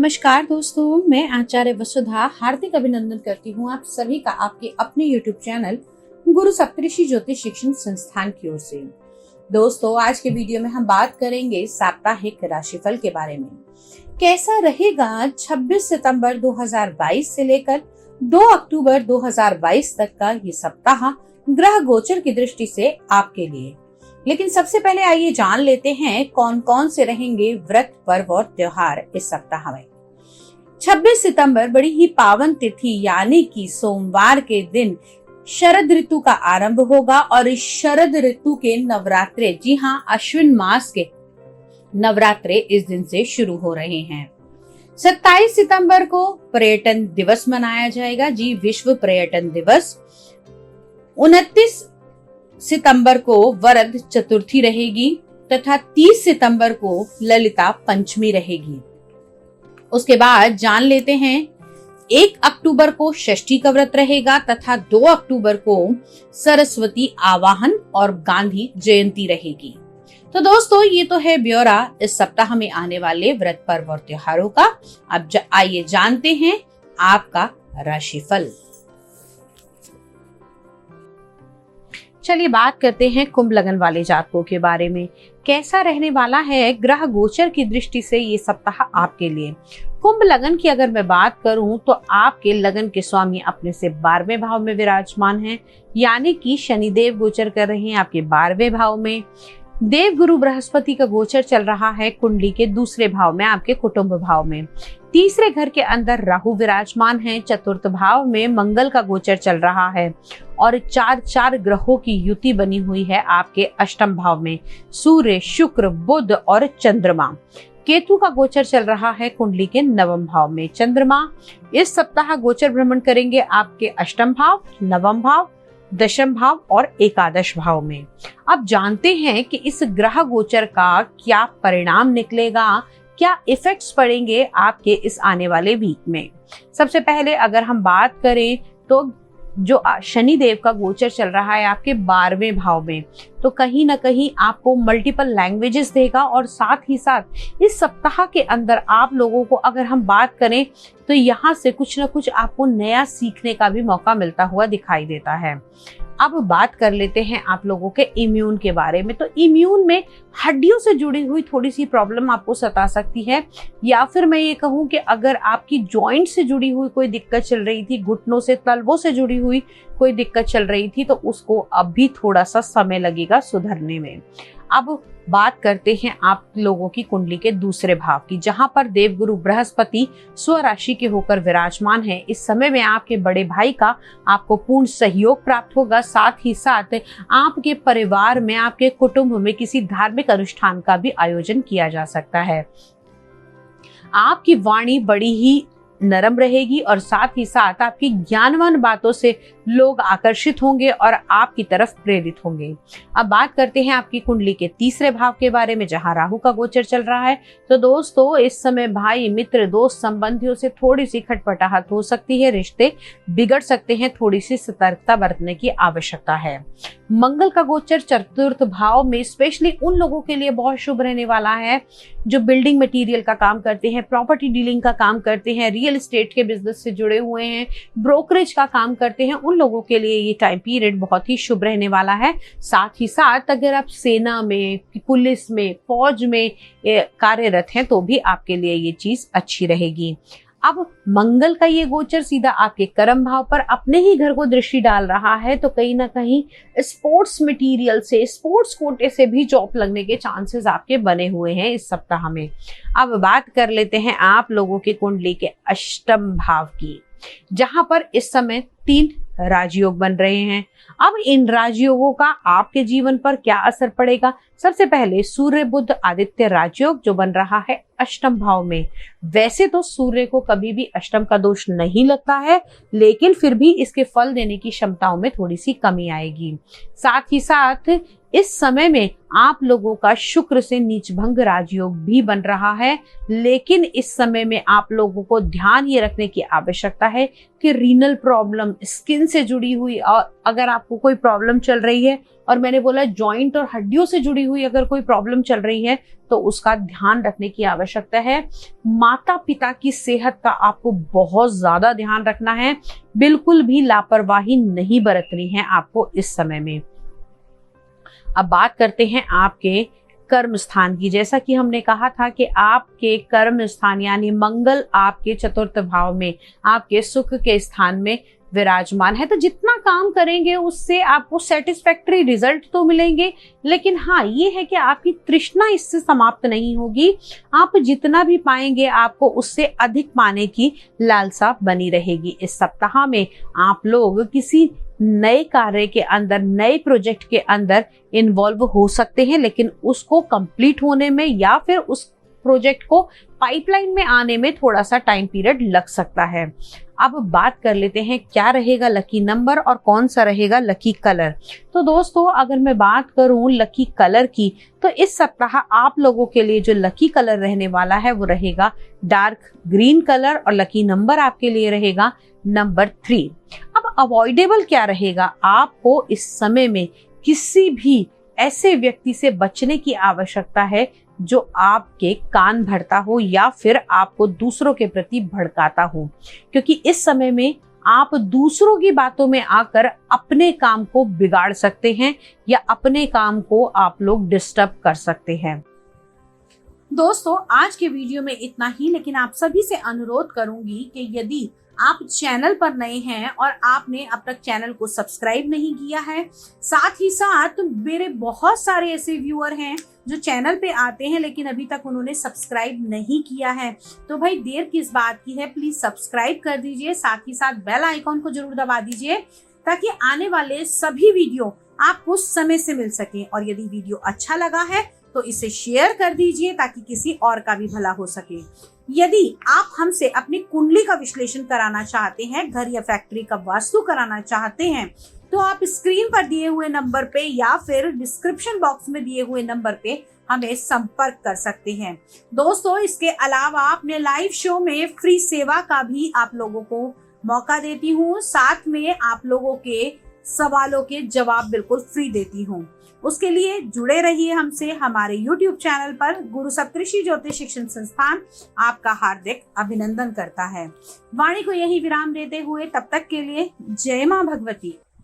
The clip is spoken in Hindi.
नमस्कार दोस्तों, मैं आचार्य वसुधा हार्दिक अभिनंदन करती हूँ आप सभी का आपके अपने YouTube चैनल गुरु सप्तऋषि ज्योतिष शिक्षण संस्थान की ओर से। दोस्तों, आज के वीडियो में हम बात करेंगे साप्ताहिक राशिफल के बारे में। कैसा रहेगा 26 सितंबर 2022 से लेकर 2 अक्टूबर 2022 तक का ये सप्ताह ग्रह गोचर की दृष्टि से आपके लिए। लेकिन सबसे पहले आइए जान लेते हैं कौन कौन से रहेंगे व्रत, पर्व और त्योहार इस सप्ताह में। 26 सितंबर बड़ी ही पावन तिथि यानी कि सोमवार के दिन शरद ऋतु का आरंभ होगा और इस शरद ऋतु के नवरात्रे, जी हाँ, अश्विन मास के नवरात्रे इस दिन से शुरू हो रहे हैं। 27 सितंबर को पर्यटन दिवस मनाया जाएगा, जी, विश्व पर्यटन दिवस। 29 सितंबर को वरद चतुर्थी रहेगी तथा 30 सितंबर को ललिता पंचमी रहेगी। उसके बाद जान लेते हैं 1 अक्टूबर को षष्ठी का व्रत रहेगा तथा 2 अक्टूबर को सरस्वती आवाहन और गांधी जयंती रहेगी। तो दोस्तों, ये तो है ब्यौरा इस सप्ताह में आने वाले व्रत, पर्व और त्योहारों का। अब आइए जानते हैं आपका राशिफल। चलिए बात करते हैं कुंभ लगन वाले जातकों के बारे में। कैसा रहने वाला है ग्रह गोचर की दृष्टि से ये सप्ताह आपके लिए। कुंभ लगन की अगर मैं बात करूं तो आपके लगन के स्वामी अपने से 12वें भाव में विराजमान हैं, यानी कि शनिदेव गोचर कर रहे हैं आपके 12वें भाव में। देव गुरु बृहस्पति का गोचर चल रहा है कुंडली के दूसरे भाव में, आपके कुटुंब भाव में। तीसरे घर के अंदर राहु विराजमान है, चतुर्थ भाव में मंगल का गोचर चल रहा है और 4 ग्रहों की युति बनी हुई है आपके अष्टम भाव में, सूर्य, शुक्र, बुध और चंद्रमा। केतु का गोचर चल रहा है कुंडली के नवम भाव में। चंद्रमा इस सप्ताह गोचर भ्रमण करेंगे आपके अष्टम भाव, नवम भाव, दशम भाव और एकादश भाव में। अब जानते हैं कि इस ग्रह गोचर का क्या परिणाम निकलेगा, क्या इफेक्ट्स पड़ेंगे आपके इस आने वाले वीक में। सबसे पहले अगर हम बात करें तो जो शनिदेव का गोचर चल रहा है आपके 12वें भाव में, तो कहीं ना कहीं आपको मल्टीपल लैंग्वेजेस देगा और साथ ही साथ इस सप्ताह के अंदर आप लोगों को अगर हम बात करें तो यहाँ से कुछ ना कुछ आपको नया सीखने का भी मौका मिलता हुआ दिखाई देता है। अब बात कर लेते हैं आप लोगों के इम्यून के बारे में। तो इम्यून में हड्डियों से जुड़ी हुई थोड़ी सी प्रॉब्लम आपको सता सकती है, या फिर मैं ये कहूँ कि अगर आपकी जॉइंट से जुड़ी हुई कोई दिक्कत चल रही थी, घुटनों से, तलवों से जुड़ी हुई कोई दिक्कत चल रही थी, तो उसको अब भी थोड़ा सा समय लगेगा सुधरने में। अब बात करते हैं आप लोगों की कुंडली के दूसरे भाव की, जहां पर देवगुरु बृहस्पति स्वराशि के होकर विराजमान है। इस समय में आपके बड़े भाई का आपको पूर्ण सहयोग प्राप्त होगा। साथ ही साथ आपके परिवार में, आपके कुटुंब में किसी धार्मिक अनुष्ठान का भी आयोजन किया जा सकता है। आपकी वाणी बड़ी ही नरम रहेगी और साथ ही साथ आपकी ज्ञानवान बातों से लोग आकर्षित होंगे और आपकी तरफ प्रेरित होंगे। अब बात करते हैं आपकी कुंडली के तीसरे भाव के बारे में, जहां राहु का गोचर चल रहा है। तो दोस्तों, इस समय भाई, मित्र, दोस्त, संबंधियों से थोड़ी सी खटपटाहट हो सकती है, रिश्ते बिगड़ सकते हैं, थोड़ी सी सतर्कता बरतने की आवश्यकता है। मंगल का गोचर चतुर्थ भाव में स्पेशली उन लोगों के लिए बहुत शुभ रहने वाला है जो बिल्डिंग मटेरियल का काम करते हैं, प्रॉपर्टी डीलिंग का काम करते हैं, रियल एस्टेट के बिजनेस से जुड़े हुए हैं, ब्रोकरेज का काम करते हैं। उन लोगों के लिए ये टाइम पीरियड बहुत ही शुभ रहने वाला है। साथ ही साथ अगर आप सेना में, पुलिस में, फौज में कार्यरत हैं तो भी आपके लिए ये चीज अच्छी रहेगी। अब मंगल का ये गोचर सीधा आपके कर्म भाव पर अपने ही घर को दृष्टि डाल रहा है, तो कहीं ना कहीं स्पोर्ट्स मटेरियल से, स्पोर्ट्स कोटे से भी जॉब लगने के चांसेस आपके बने हुए हैं इस सप्ताह में। अब बात कर लेते हैं आप लोगों की कुंडली के अष्टम भाव की, जहां पर इस समय 3 राजयोग बन रहे हैं। अब इन राजयोगों का आपके जीवन पर क्या असर पड़ेगा? सबसे पहले सूर्य बुध आदित्य राजयोग जो बन रहा है अष्टम भाव में। वैसे तो सूर्य को कभी भी अष्टम का दोष नहीं लगता है, लेकिन फिर भी इसके फल देने की क्षमताओं में थोड़ी सी कमी आएगी। साथ ही साथ इस समय में आप लोगों का शुक्र से नीचभंग राजयोग भी बन रहा है, लेकिन इस समय में आप लोगों को ध्यान ये रखने की आवश्यकता है कि रीनल प्रॉब्लम, स्किन से जुड़ी हुई, और अगर आपको कोई प्रॉब्लम चल रही है, और मैंने बोला जॉइंट और हड्डियों से जुड़ी हुई अगर कोई प्रॉब्लम चल रही है तो उसका ध्यान रखने की आवश्यकता है। माता पिता की सेहत का आपको बहुत ज्यादा ध्यान रखना है, बिल्कुल भी लापरवाही नहीं बरतनी है आपको इस समय में। अब बात करते हैं आपके कर्म स्थान की। जैसा कि हमने कहा था कि आपके कर्म स्थान यानी मंगल आपके चतुर्थ भाव में, आपके सुख के स्थान में विराजमान है, तो जितना काम करेंगे उससे आपको सेटिस्फैक्टरी रिजल्ट तो मिलेंगे, लेकिन हाँ ये है कि आपकी तृष्णा इससे समाप्त नहीं होगी। आप जितना भी पाएंगे आपको उससे अधिक पाने की लालसा बनी रहेगी। इस सप्ताह में आप लोग किसी नए कार्य के अंदर, नए प्रोजेक्ट के अंदर इन्वॉल्व हो सकते हैं, लेकिन उसको कंप्लीट होने में या फिर उस प्रोजेक्ट को पाइपलाइन में आने में थोड़ा सा टाइम पीरियड लग सकता है। अब बात कर लेते हैं क्या रहेगा लकी नंबर और कौन सा रहेगा लकी कलर। तो दोस्तों अगर मैं बात करूं लकी कलर की, तो इस सप्ताह आप लोगों के लिए जो लकी कलर रहने वाला है वो रहेगा डार्क ग्रीन कलर, और लकी नंबर आपके लिए रहेगा नंबर 3। अब अवॉइडेबल क्या रहेगा, आपको इस समय में किसी भी ऐसे व्यक्ति से बचने की आवश्यकता है जो आपके कान भरता हो या फिर आपको दूसरों के प्रति भड़काता हो, क्योंकि इस समय में आप दूसरों की बातों में आकर अपने काम को बिगाड़ सकते हैं या अपने काम को आप लोग डिस्टर्ब कर सकते हैं। दोस्तों आज के वीडियो में इतना ही, लेकिन आप सभी से अनुरोध करूंगी कि यदि आप चैनल पर नए हैं और आपने अब तक चैनल को सब्सक्राइब नहीं किया है, साथ ही साथ मेरे बहुत सारे ऐसे व्यूअर हैं जो चैनल पे आते हैं लेकिन अभी तक उन्होंने सब्सक्राइब नहीं किया है, तो भाई देर किस बात की है, प्लीज सब्सक्राइब कर दीजिए, साथ ही साथ बेल आइकॉन को जरूर दबा दीजिए ताकि आने वाले सभी वीडियो आपको समय से मिल सके। और यदि वीडियो अच्छा लगा है तो इसे शेयर कर दीजिए ताकि किसी और का भी भला हो सके। यदि आप हमसे अपनी कुंडली का विश्लेषण कराना चाहते हैं, घर या फैक्ट्री का वास्तु कराना चाहते हैं, तो आप स्क्रीन पर दिए हुए नंबर पे या फिर डिस्क्रिप्शन बॉक्स में दिए हुए नंबर पे हमें संपर्क कर सकते हैं। दोस्तों इसके अलावा अपने लाइव शो में फ्री सेवा का भी आप लोगों को मौका देती हूँ, साथ में आप लोगों के सवालों के जवाब बिल्कुल फ्री देती हूँ। उसके लिए जुड़े रहिए हमसे। हमारे YouTube चैनल पर गुरु सप्तऋषि ज्योतिष शिक्षण संस्थान आपका हार्दिक अभिनंदन करता है। वाणी को यही विराम देते हुए तब तक के लिए जय मां भगवती।